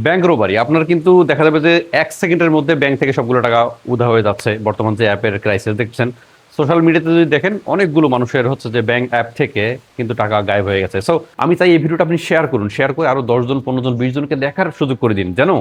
Bank robbery আপনার কিন্তু দেখা যাবে যে 1 সেকেন্ডের মধ্যে ব্যাংক থেকে সবগুলো টাকা উধাও হয়ে যাচ্ছে। বর্তমান যে অ্যাপের ক্রাইসিস দেখছেন, সোশ্যাল মিডিয়াতে যদি দেখেন অনেকগুলো মানুষের হচ্ছে যে ব্যাংক অ্যাপ থেকে কিন্তু টাকা গায়েব হয়ে গেছে। সো আমি চাই এই ভিডিওটা আপনি শেয়ার করুন, শেয়ার করে আরো 10 জন 15 জন 20 জনকে দেখার সুযোগ করে দিন, যেন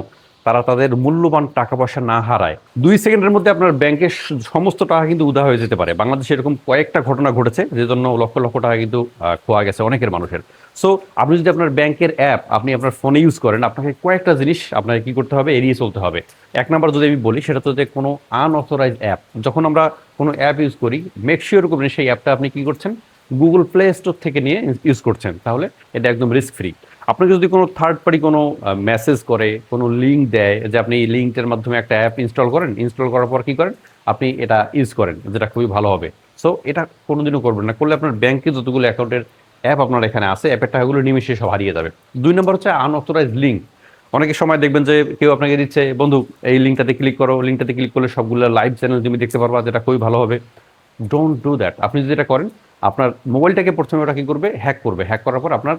তারা তাদের মূল্যবান টাকা পয়সা না হারায়। 2 সেকেন্ডের মধ্যে আপনার ব্যাংকের সমস্ত টাকা কিন্তু উধাও হয়ে যেতে পারে। বাংলাদেশে এরকম কয়েকটা ঘটনা ঘটেছে, যে জন্য লক্ষ লক্ষ টাকা কিন্তু খোয়া গেছে অনেকের মানুষের। সো আপনি যদি আপনার ব্যাংকের অ্যাপ আপনি আপনার ফোনে ইউজ করেন, আপনাকে কয়েকটা জিনিস আপনাকে কি করতে হবে, এড়িয়ে চলতে হবে। এক নাম্বার যদি আমি বলি, সেটা তো যে কোনো আনঅথরাইজ অ্যাপ, যখন আমরা কোনো অ্যাপ ইউজ করি, মেক শিওর করবেন সেই অ্যাপটা আপনি কি করছেন, গুগল প্লে স্টোর থেকে নিয়ে ইউজ করছেন, তাহলে এটা একদম রিস্ক ফ্রি। আপনাকে যদি কোনো থার্ড পার্টি কোনো মেসেজ করে, কোনো লিঙ্ক দেয় যে আপনি এই লিঙ্কটার মাধ্যমে একটা অ্যাপ ইনস্টল করেন, ইনস্টল করার পর কি করেন, আপনি এটা ইউজ করেন, যেটা খুবই ভালো হবে। সো এটা কোনোদিনও করবেন না, করলে আপনার ব্যাংকে যতগুলো অ্যাকাউন্টের অ্যাপ আপনার এখানে আছে, অ্যাপের টাকাগুলো নিমিশে সব হারিয়ে যাবে। 2 নম্বর হচ্ছে আনঅথরাইজ লিঙ্ক। অনেকের সময় দেখবেন যে কেউ আপনাকে দিচ্ছে, বন্ধু এই লিঙ্কটাতে ক্লিক করো, লিঙ্কটাতে ক্লিক করলে সবগুলো লাইভ চ্যানেল তুমি দেখতে পারবা, যেটা খুবই ভালো হবে। Don't do that. আপনি যদি এটা করেন, আপনার মোবাইলটাকে প্রথমে ওটা কি করবে, হ্যাক করবে। হ্যাক করার পর আপনার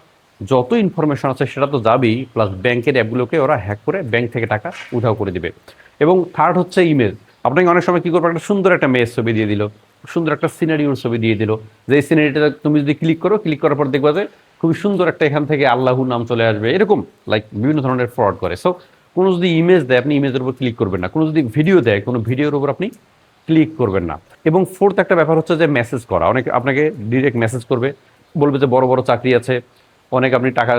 যত ইনফরমেশন আছে সেটা তো যাবেই, প্লাস ব্যাংকের অ্যাপগুলোকে ওরা হ্যাক করে ব্যাংক থেকে টাকা উধাও করে দিবে। এবং থার্ড হচ্ছে ইমেজ। আপনাকে অনেক সময় কি করবে, একটা সুন্দর একটা মেয়ের ছবি দিয়ে দিল, সুন্দর একটা সিনারিওর ছবি দিয়ে দিল, যে এই সিনারিটা তুমি যদি ক্লিক করো, ক্লিক করার পর দেখবা যে খুবই সুন্দর একটা এখান থেকে আল্লাহর নাম চলে আসবে, এরকম লাইক বিভিন্ন ধরনের ফ্রড করে। সো কোনো যদি ইমেজ দেয়, আপনি ইমেজের উপর ক্লিক করবেন না। কোনো যদি ভিডিও দেয়, কোনো ভিডিওর উপর আপনি ক্লিক করবেন না। এবং ফোর্থ একটা ব্যাপার হচ্ছে যে মেসেজ করা। অনেকে আপনাকে ডিরেক্ট মেসেজ করবে, বলবে যে বড় বড় চাকরি আছে, অনেক আপনি টাকা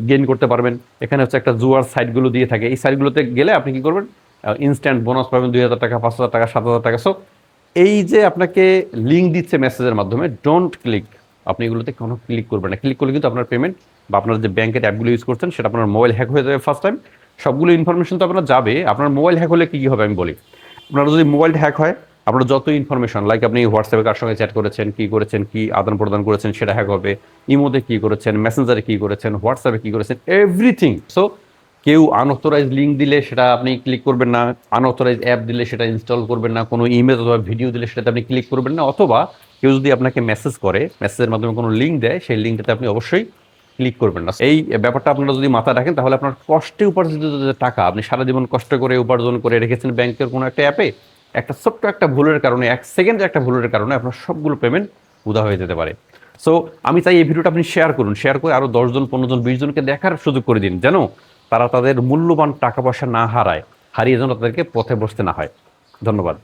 গেইন করতে পারবেন। এখানে হচ্ছে একটা জুয়ার সাইটগুলো দিয়ে থাকে, এই সাইটগুলোতে গেলে আপনি কি করবেন, ইনস্ট্যান্ট বোনাস পাবেন 2,000 টাকা, 5,000 টাকা, 7,000 টাকা। সো এই যে আপনাকে লিঙ্ক দিচ্ছে মেসেজের মাধ্যমে, ডোন্ট ক্লিক। আপনি এগুলোতে কোনো ক্লিক করবেন না। ক্লিক করলে কিন্তু আপনার পেমেন্ট বা আপনার যে ব্যাংকের অ্যাপগুলো ইউজ করছেন, সেটা আপনার মোবাইল হ্যাক হয়ে যাবে ফার্স্ট টাইম। সবগুলো ইনফরমেশন তো আপনার যাবে। আপনার মোবাইল হ্যাক হলে কী কী হবে আমি বলি। আপনার যদি মোবাইল হ্যাক হয়, আপনার যত ইনফরমেশন, লাইক আপনি হোয়াটসঅ্যাপে কার সঙ্গে চ্যাট করেছেন, কি আদান প্রদান করেছেন, সেটা হ্যাক হবে। ইমোতে কি করেছেন, মেসেঞ্জারে কি করেছেন, হোয়াটসঅ্যাপে কি করেছেন, এভরিথিং। সো কেউ আনঅথরাইজ লিঙ্ক দিলে সেটা আপনি ক্লিক করবেন না, আনঅথরাইজ অ্যাপ দিলে সেটা ইনস্টল করবেন না, কোনো ইমেজ অথবা ভিডিও দিলে সেটাতে আপনি ক্লিক করবেন না, অথবা কেউ যদি আপনাকে মেসেজ করে, মেসেজের মাধ্যমে কোনো লিঙ্ক দেয়, সেই লিঙ্কটাতে আপনি অবশ্যই ক্লিক করবেন না। এই ব্যাপারটা আপনারা যদি মাথায় রাখেন, তাহলে আপনার কষ্টে উপার্জিত যে টাকা, আপনি সারা জীবন কষ্ট করে উপার্জন করে রেখেছেন ব্যাংকের কোনো একটা অ্যাপে, একটা ছোট্ট একটা ভুলের কারণে, 1 সেকেন্ডের একটা ভুলের কারণে আপনার সবগুলো পেমেন্ট উধাও হয়ে যেতে পারে। সো আমি চাই এই ভিডিওটা আপনি শেয়ার করুন, শেয়ার করে আরো 10 জন 15 জন 20 জনকে দেখার সুযোগ করে দিন, যেন তারা তাদের মূল্যবান টাকা পয়সা না হারায়, হারিয়ে যেন তাদেরকে পথে বসতে না হয়। ধন্যবাদ।